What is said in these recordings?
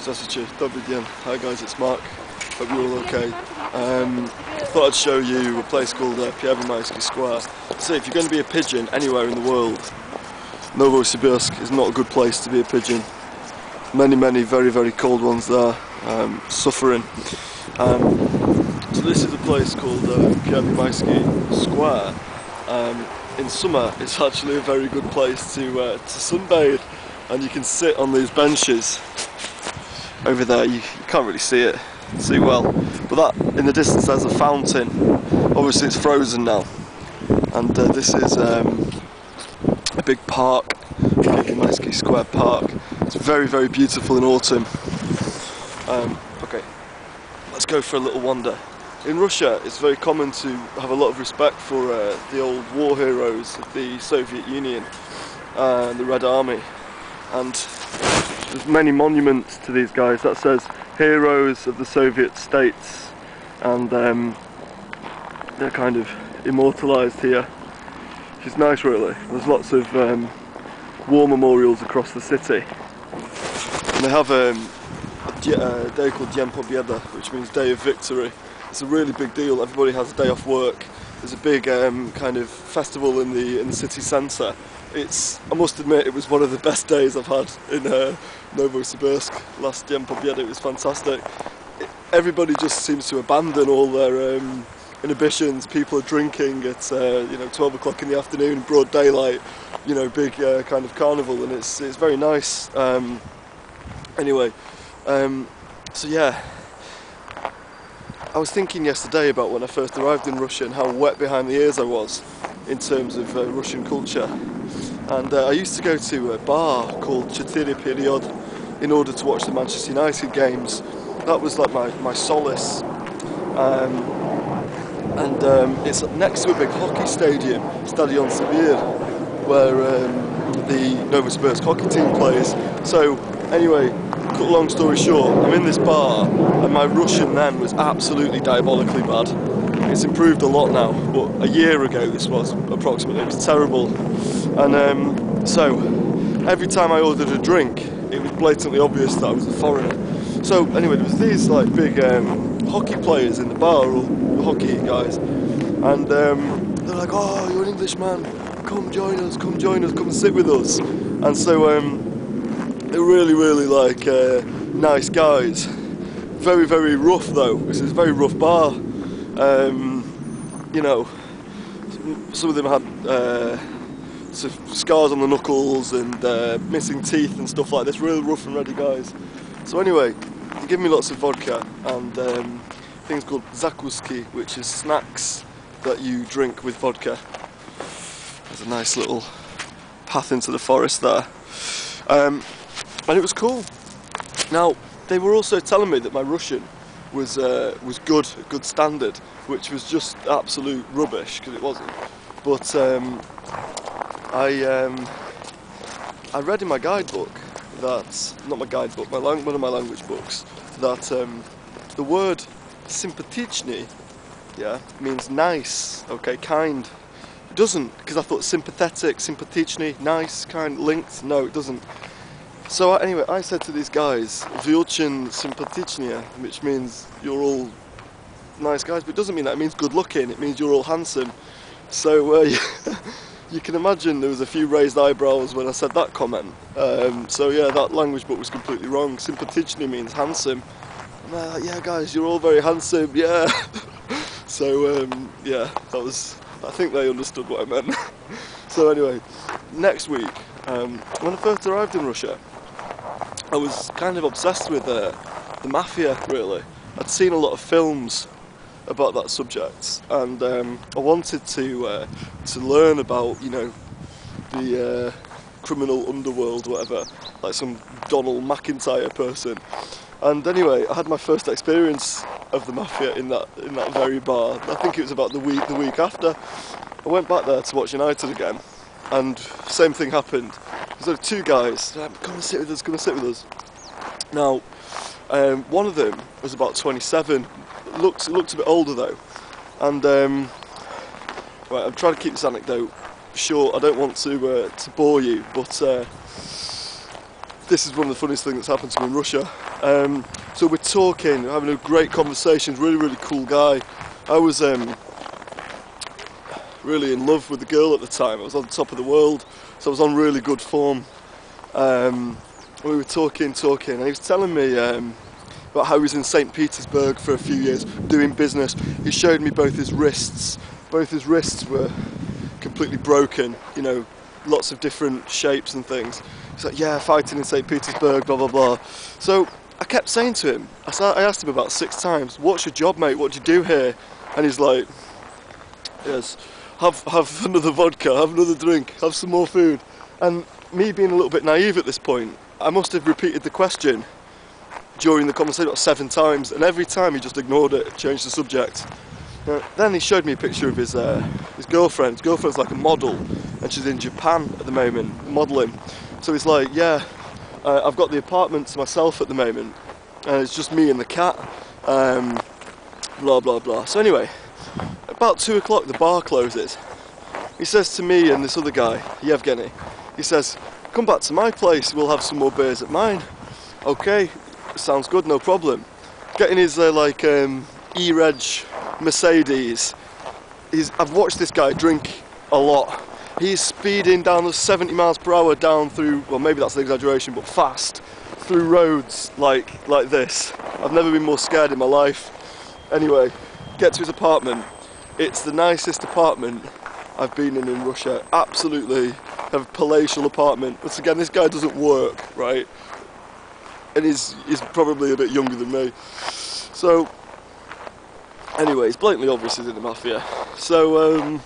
Здравствуйте, добрый день. Hi guys, it's Mark. Hope you're all okay. Thought I'd show you a place called Novosibirsk Square. So if you're going to be a pigeon anywhere in the world, Novosibirsk is not a good place to be a pigeon. Many very, very cold ones there, suffering. So this is a place called Novosibirsk Square. In summer it's actually a very good place to sunbathe, and you can sit on these benches over there. You can't really see it well, but that in the distance there's a fountain. Obviously it's frozen now, and this is a big park, Novosibirsk Square Park. It's very, very beautiful in autumn. Okay, let's go for a little wander. In Russia, it's very common to have a lot of respect for the old war heroes of the Soviet Union and the Red Army, and there's many monuments to these guys that says heroes of the Soviet states, and they're kind of immortalised here, which is nice really. There's lots of war memorials across the city, and they have a day called День Победы, which means Day of Victory. It's a really big deal. Everybody has a day off work. There's a big kind of festival in the city centre. I must admit, it was one of the best days I've had in Novosibirsk. Last День Победы, it was fantastic. Everybody just seems to abandon all their inhibitions. People are drinking at 12 o'clock in the afternoon, in broad daylight. Big kind of carnival, and it's very nice. Anyway, so yeah. I was thinking yesterday about when I first arrived in Russia and how wet behind the ears I was in terms of Russian culture. And I used to go to a bar called 4 Period in order to watch the Manchester United games. That was like my solace. It's next to a big hockey stadium, Stadion Sibir, where the Novosibirsk hockey team plays. So anyway, cut a long story short, I'm in this bar and my Russian then was absolutely diabolically bad. It's improved a lot now, but a year ago this was approximately, it was terrible. And so every time I ordered a drink, it was blatantly obvious that I was a foreigner. So anyway, there was these like big hockey players in the bar, all hockey guys, and they're like, "Oh, you're an Englishman, come join us, come and sit with us." And so they're really like nice guys. Very, very rough though. This is a very rough bar. Some of them had sort of scars on the knuckles and missing teeth and stuff like this. Real rough and ready guys. So anyway, they give me lots of vodka and things called zakuski, which is snacks that you drink with vodka. There's a nice little path into the forest there. And it was cool. Now, they were also telling me that my Russian was good, a good standard, which was just absolute rubbish, because it wasn't. But I read in my guidebook that, not my guidebook, one of my language books, that the word sympatичный, yeah, means nice, okay, kind. It doesn't, because I thought sympathetic, sympatичный, nice, kind, linked. No, it doesn't. So anyway, I said to these guys, "Вы очень симпатичные," which means you're all nice guys, but it doesn't mean that. It means good looking. It means you're all handsome. So you can imagine there was a few raised eyebrows when I said that comment. So yeah, that language book was completely wrong. Sympatичный means handsome. And they're like, "Yeah, guys, you're all very handsome." Yeah. So yeah, that was. I think they understood what I meant. So anyway, next week, when I first arrived in Russia, I was kind of obsessed with the mafia, really. I'd seen a lot of films about that subject, and I wanted to learn about, the criminal underworld, whatever, like some Donald McIntyre person. And anyway, I had my first experience of the mafia in that very bar. I think it was about the week after. I went back there to watch United again, and same thing happened. There's like two guys, "Come and sit with us, come and sit with us." Now, one of them was about 27, looked a bit older though, and right, I'm trying to keep this anecdote short. I don't want to bore you, but this is one of the funniest things that's happened to me in Russia. So we're talking, having a great conversation, really cool guy. I was really in love with the girl at the time. I was on top of the world, so I was on really good form. We were talking, and he was telling me about how he was in St. Petersburg for a few years doing business. He showed me both his wrists. Both his wrists were completely broken, you know, lots of different shapes and things. He's like, yeah, fighting in St. Petersburg, blah blah blah. So I kept saying to him, I asked him about 6 times, what's your job, mate, what do you do here? And he's like, yes, have another vodka, have another drink, have some more food. And me being a little bit naive at this point, I must have repeated the question during the conversation about 7 times, and every time he just ignored it, changed the subject. Then he showed me a picture of his girlfriend. His girlfriend's like a model, and she's in Japan at the moment, modelling. So he's like, yeah, I've got the apartment to myself at the moment, and it's just me and the cat, blah blah blah. So anyway, about 2 o'clock the bar closes. He says to me and this other guy, Yevgeny, he says, come back to my place, we'll have some more beers at mine. Okay, sounds good, no problem. Getting his E-Reg Mercedes. I've watched this guy drink a lot. He's speeding down the 70 miles per hour down through, well maybe that's an exaggeration, but fast, through roads like this. I've never been more scared in my life. Anyway, get to his apartment. It's the nicest apartment I've been in Russia. Absolutely a palatial apartment. But again, this guy doesn't work, right? And he's probably a bit younger than me. So anyway, it's blatantly obvious he's in the mafia. So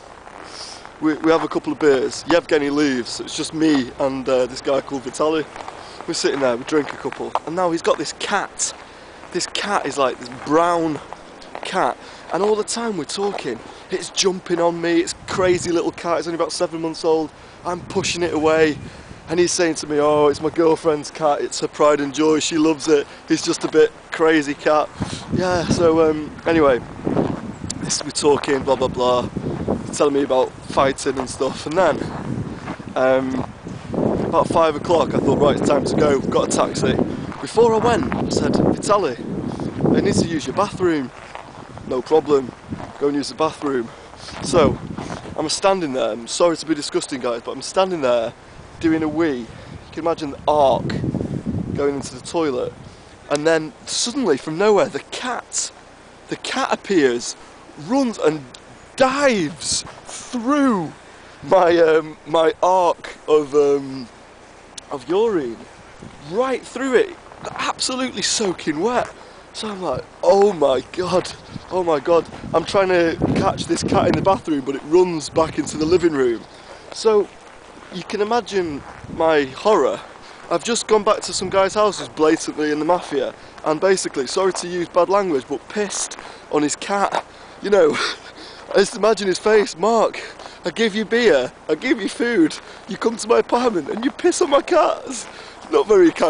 we have a couple of beers. Yevgeny leaves, so it's just me and this guy called Vitaly. We're sitting there, we drink a couple, and now he's got this cat. This cat is like this brown cat, and all the time we're talking, it's jumping on me. It's a crazy little cat, it's only about 7 months old. I'm pushing it away, and he's saying to me, oh, it's my girlfriend's cat, it's her pride and joy, she loves it. He's just a bit crazy cat. Yeah, so anyway, we're talking, blah blah blah, telling me about fighting and stuff, and then about 5 o'clock I thought, right, it's time to go, got a taxi. Before I went, I said, Vitaly, I need to use your bathroom. No problem, go and use the bathroom. So I'm standing there, I'm sorry to be disgusting guys, but I'm standing there doing a wee. You can imagine the arc going into the toilet, and then suddenly from nowhere the cat appears, runs and dives through my arc of urine, right through it, absolutely soaking wet. So I'm like, oh my god, I'm trying to catch this cat in the bathroom, but it runs back into the living room. So you can imagine my horror. I've just gone back to some guy's house who's blatantly in the mafia, and basically, sorry to use bad language, but pissed on his cat. You know, I just imagine his face. Mark, I give you beer, I give you food, you come to my apartment and you piss on my cat. It's not very kind.